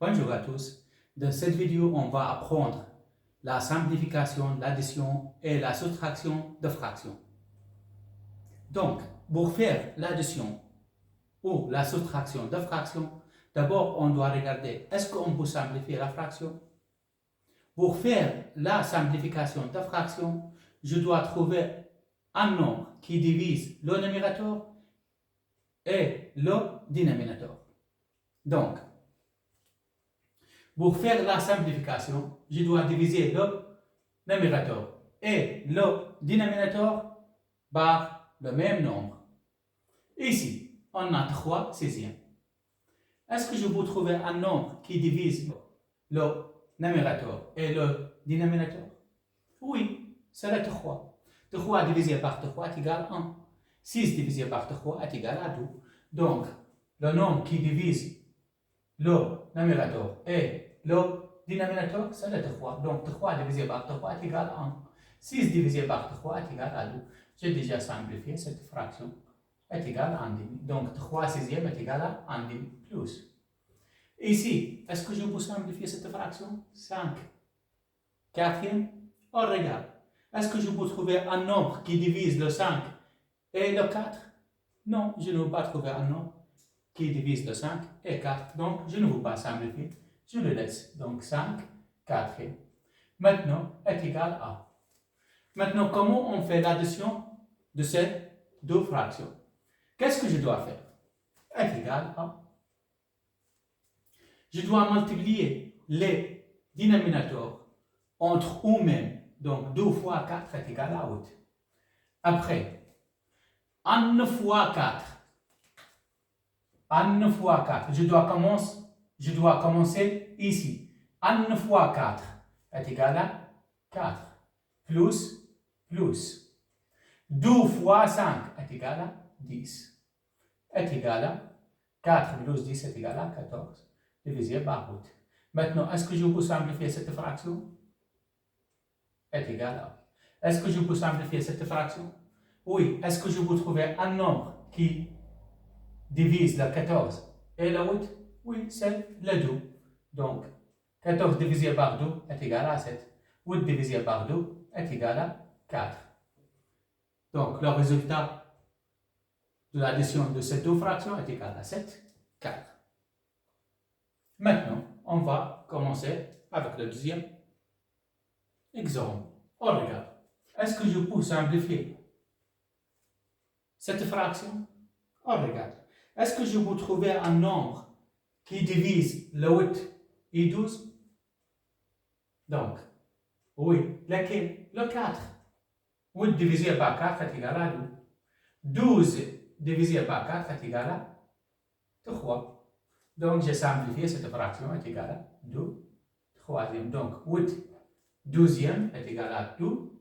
Bonjour à tous. Dans cette vidéo, on va apprendre la simplification, l'addition et la soustraction de fractions. Donc, pour faire l'addition ou la soustraction de fractions, d'abord on doit regarder est-ce qu'on peut simplifier la fraction. Pour faire la simplification de fraction, je dois trouver un nombre qui divise le numérateur et le dénominateur. Donc, pour faire la simplification, je dois diviser le numérateur et le dénominateur par le même nombre. Ici, on a 3 sixièmes. Est-ce que je peux trouver un nombre qui divise le numérateur et le dénominateur? Oui, c'est le 3. 3 divisé par 3 est égal à 1. 6 divisé par 3 est égal à 2. Donc, le nombre qui divise le numérateur et le dénominateur, c'est le 3. Donc, 3 divisé par 3 est égal à 1. 6 divisé par 3 est égal à 2. J'ai déjà simplifié cette fraction. Est égal à 1 demi. Donc, 3 sixièmes est égal à 1 demi plus. Ici, est-ce que je peux simplifier cette fraction? 5 quatrième. Oh, regarde. Est-ce que je peux trouver un nombre qui divise le 5 et le 4? Non, je ne peux pas trouver un nombre qui divise le 5 et 4. Donc, je ne veux pas simplifier. Je le laisse. Donc, 5 quatrième. Maintenant, est égal à. Maintenant, comment on fait l'addition de ces deux fractions? Qu'est-ce que je dois faire? Est égal à. Je dois multiplier les dénominateurs entre eux-mêmes. Donc, 2 fois 4 est égal à 8. Après, 1 fois 4. 1 fois 4. Je dois commencer ici. 1 fois 4 est égal à 4. Plus. 2 fois 5 est égal à 10. Est égal à 4 plus 10 est égal à 14. Divisé par 8. Maintenant, est-ce que je peux simplifier cette fraction? Est égal à. Est-ce que je peux simplifier cette fraction? Oui. Est-ce que je peux trouver un nombre qui divise le 14 et le 8? Oui, c'est le 2. Donc, 14 divisé par 2 est égal à 7. 8 divisé par 2 est égal à 4. Donc, le résultat de l'addition de ces deux fractions est égal à 7, 4. Maintenant, on va commencer avec le deuxième exemple. On regarde. Est-ce que je peux simplifier cette fraction? On regarde. Est-ce que je peux trouver un nombre qui divise le 8 et 12? Donc, oui, lequel? Le 4. 8 divisé par 4 est égal à 2. 12 divisé par 4 est égal à 3. Donc, j'ai simplifié cette fraction est égale à 2 troisième. Donc, 8 douzième est égal à 2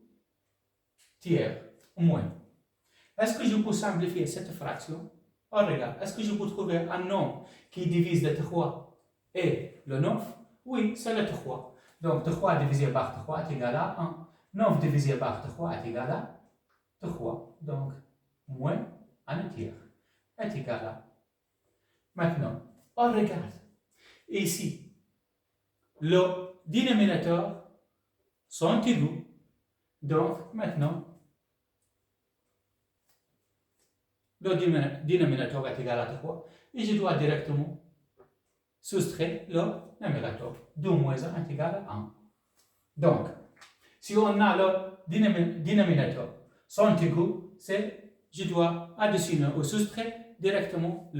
tiers, au moins. Est-ce que je peux simplifier cette fraction? Oh, regarde, est-ce que je peux trouver un nombre qui divise le 3 et le 9? Oui, c'est le 3. Donc, 3 divisé par 3 est égal à 1. 9 divisé par 3 est égal à 3. Donc, moins 1 tiers est égal à. Maintenant, on regarde. Ici, le dénominateur sont égaux. Donc, maintenant, le dénominateur est égal à 3 et je dois directement soustraire le numérateur. 2 moins 1 est égal à 1. Donc, si on a le dénominateur sont égaux, je dois additionner ou soustraire directement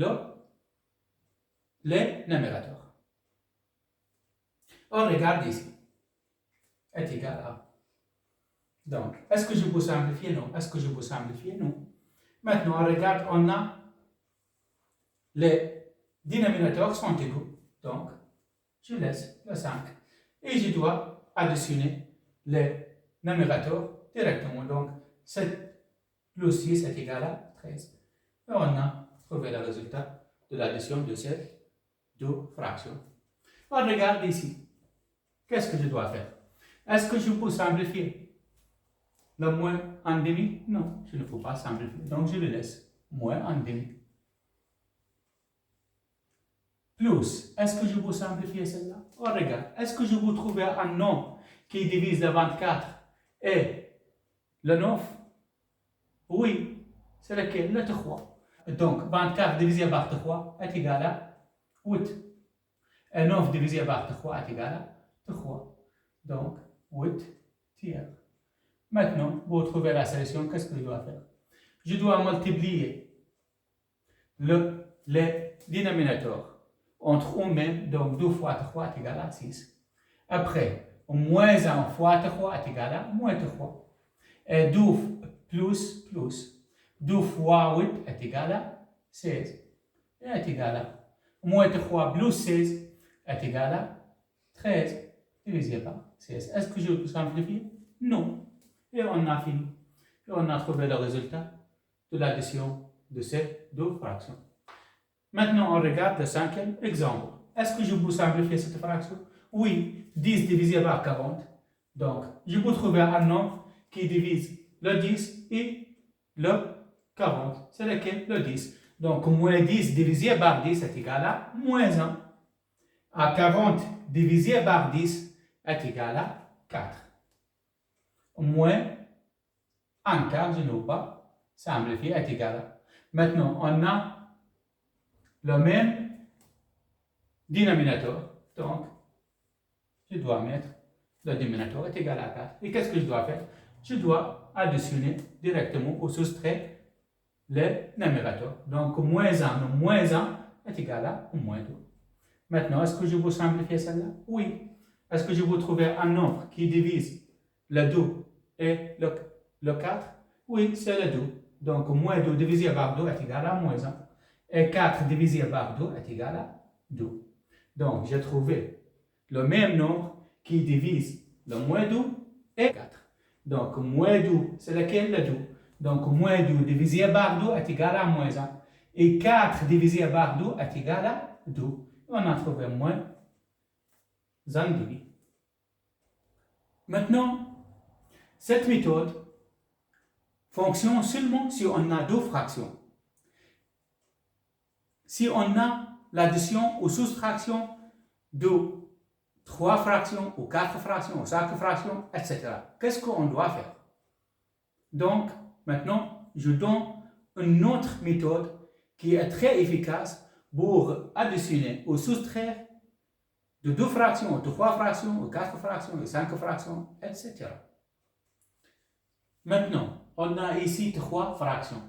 les numérateurs. On regarde ici. Est égal à. Donc, est-ce que je peux simplifier? Non. Est-ce que je peux simplifier? Non. Maintenant, on regarde, on a les dénominateurs sont égaux. Donc, je laisse le 5. Et je dois additionner les numérateurs directement. Donc, 7 plus 6 est égal à 13. Et on a trouvé le résultat de l'addition de ces deux fractions. On regarde ici. Qu'est-ce que je dois faire? Est-ce que je peux simplifier le moins 1 demi? Non, je ne peux pas simplifier. Donc, je le laisse. Moins 1 demi. plus. Est-ce que je peux simplifier celle-là? Oh, regarde, est-ce que je peux trouver un nombre qui divise le 24 et le 9? Oui, c'est lequel? Le 3. Donc, 24 divisé par 3 est égal à 8. Et 9 divisé par 3 est égal à 3. Donc, 8 tiers. Maintenant, pour trouver la solution, qu'est-ce que je dois faire? Je dois multiplier les dénominateurs entre eux-mêmes, donc 2 fois 3 est égal à 6. Après, moins 1 fois 3 est égal à moins 3. Et 2 plus 2 fois 8 est égal à 16. Et est égal à moins 3 plus 16 est égal à 13 divisé par 16. Est-ce que je peux simplifier? Non. Et on a fini. Et on a trouvé le résultat de l'addition de ces deux fractions. Maintenant, on regarde le cinquième exemple. Est-ce que je peux simplifier cette fraction? Oui, 10 divisé par 40. Donc, je peux trouver un nombre qui divise le 10 et le 40. C'est lequel? Le 10. Donc, moins 10 divisé par 10 est égal à moins 1. À 40 divisé par 10 est égal à 4. Moins 1 quart, je ne veux pas simplifier, est égal à. Maintenant, on a le même dénominateur. Donc, je dois mettre le dénominateur est égal à 4. Et qu'est-ce que je dois faire? Je dois additionner directement ou soustraire les numérateurs. Donc, moins 1 est égal à moins 2. Maintenant, est-ce que je peux simplifier celle-là? Oui. Est-ce que je peux trouver un nombre qui divise le 2 et le 4? Oui, c'est le 2. Donc, moins 2 divisé par 2 est égal à moins 1. Et 4 divisé par 2 est égal à 2. Donc, j'ai trouvé le même nombre qui divise le moins 2 et 4. Donc, moins 2, c'est lequel? Le 2. Donc, moins 2 divisé par 2 est égal à moins 1. Et 4 divisé par 2 est égal à 2. On a trouvé moins 1,5. Maintenant, cette méthode fonctionne seulement si on a deux fractions. Si on a l'addition ou soustraction de 3 fractions ou 4 fractions ou 5 fractions, etc. Qu'est-ce qu'on doit faire? Donc, maintenant, je donne une autre méthode qui est très efficace pour additionner ou soustraire de 2 fractions, ou 3 fractions, ou 4 fractions, ou 5 fractions, etc. Maintenant, on a ici 3 fractions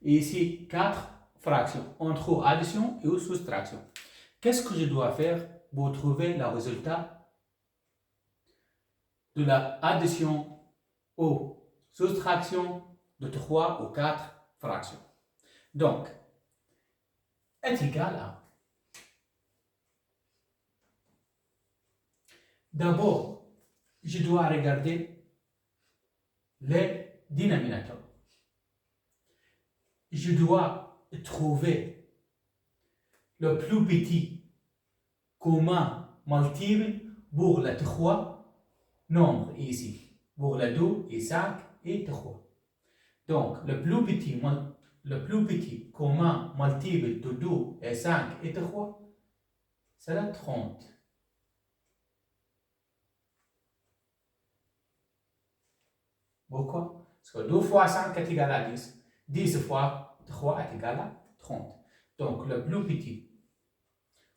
et ici 4 fractions entre addition et soustraction. Qu'est-ce que je dois faire pour trouver le résultat de l'addition ou soustraction de 3 ou 4 fractions? Donc, est égal à. D'abord, je dois regarder les dénominateurs. Je dois trouver le plus petit commun multiple pour les 3 nombres ici, pour les 2 et 5 et 3. Donc, le plus petit commun multiple de 2 et 5 et 3, c'est le 30. Pourquoi? Parce que 2 fois 5 est égal à 10. 10 fois 3 est égal à 30. Donc, le plus petit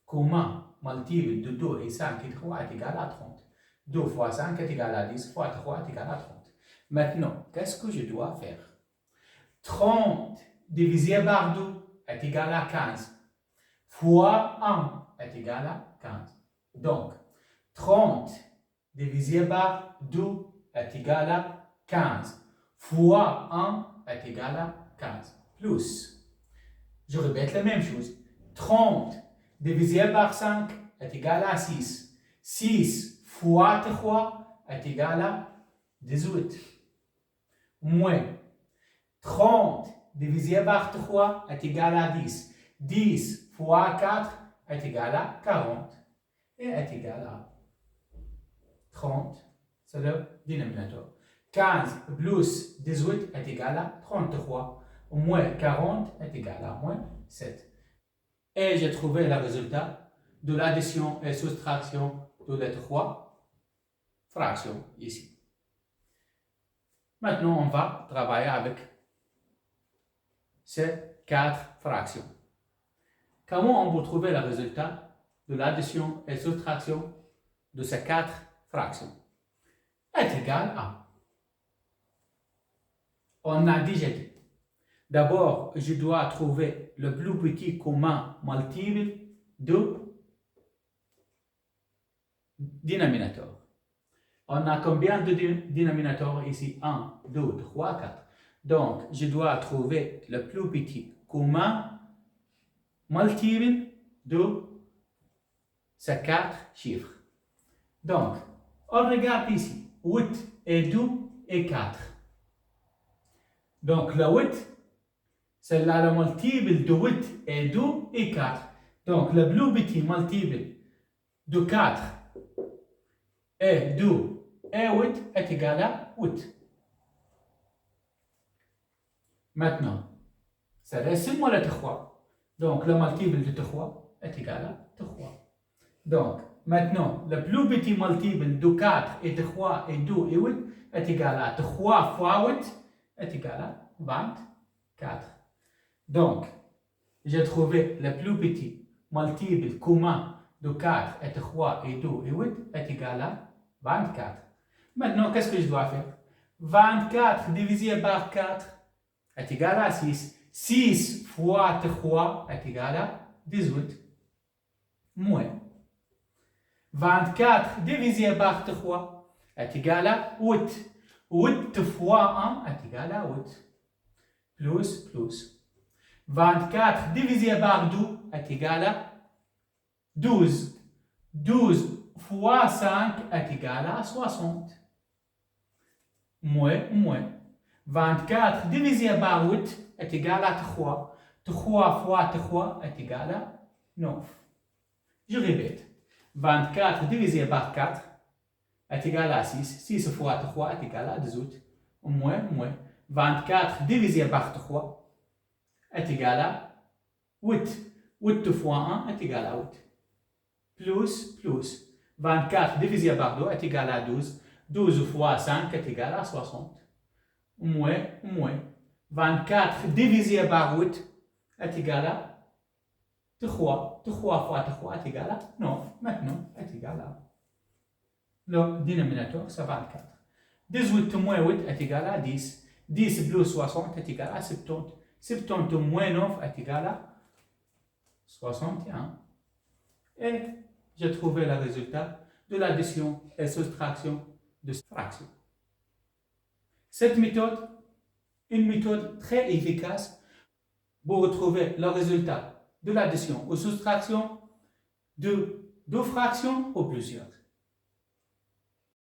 commun multiple de 2 et 5 et 3 est égal à 30. 2 fois 5 est égal à 10 fois 3 est égal à 30. Maintenant, qu'est-ce que je dois faire? 30 divisé par 2 est égal à 15. Fois 1 est égal à 15. Donc, 30 divisé par 2 est égal à 15 fois 1 est égal à 15. Plus, je répète la même chose. 30 divisé par 5 est égal à 6. 6 fois 3 est égal à 18. Moins 30 divisé par 3 est égal à 10. 10 fois 4 est égal à 40. Et est égal à 30. C'est le dénominateur. 15 plus 18 est égal à 33. Moins 40 est égal à moins 7. Et j'ai trouvé le résultat de l'addition et soustraction de les trois fractions ici. Maintenant, on va travailler avec ces quatre fractions. Comment on peut trouver le résultat de l'addition et soustraction de ces quatre fractions? Est égal à. On a déjà dit. D'abord, je dois trouver le plus petit commun multiple de dénominateur. On a combien de dénominateurs ici? 1, 2, 3, 4. Donc, je dois trouver le plus petit commun multiple de ces quatre chiffres. Donc, on regarde ici. 8 et 2 et 4. Donc, le 8, c'est là le multiple de 8 et 2 et 4. Donc, le plus petit multiple de 4 et 2 et 8 est égal à 8. Maintenant, ça reste seulement le 3. Donc, le multiple de 3 est égal à 3. Donc, maintenant, le plus petit multiple de 4 et 3 et 2 et 8 est égal à 3 fois 8 est égal à 24. Donc, j'ai trouvé le plus petit multiple commun de 4 et 3 et 2 et 8 est égal à 24. Maintenant, qu'est-ce que je dois faire? 24 divisé par 4 est égal à 6. 6 fois 3 est égal à 18. Moins. 24 divisé par 3 est égal à 8. 8 fois 1 est égal à 8. Plus. 24 divisé par 2 est égal à 12. 12 fois 5 est égal à 60. Moins. 24 divisé par 8 est égal à 3. 3 fois 3 est égal à 9. Je répète. 24 divisé par 4 est égal à 6. 6 fois 3 est égal à 18. Moins. 24 divisé par 3 est égal à 8. 8 fois 1 est égal à 8. Plus. 24 divisé par 2 est égal à 12. 12 fois 5 est égal à 60. Moins. 24 divisé par 8 est égal à 3. 3 fois 3 est égal à 9. Maintenant, est égal à. Le dénominateur, c'est 24. 18 moins 8 est égal à 10. 10 plus 60 est égal à 70. 70 moins 9 est égal à 61. Et j'ai trouvé le résultat de l'addition et soustraction de cette fraction. Cette méthode est une méthode très efficace pour retrouver le résultat de l'addition ou soustraction de deux fractions ou plusieurs.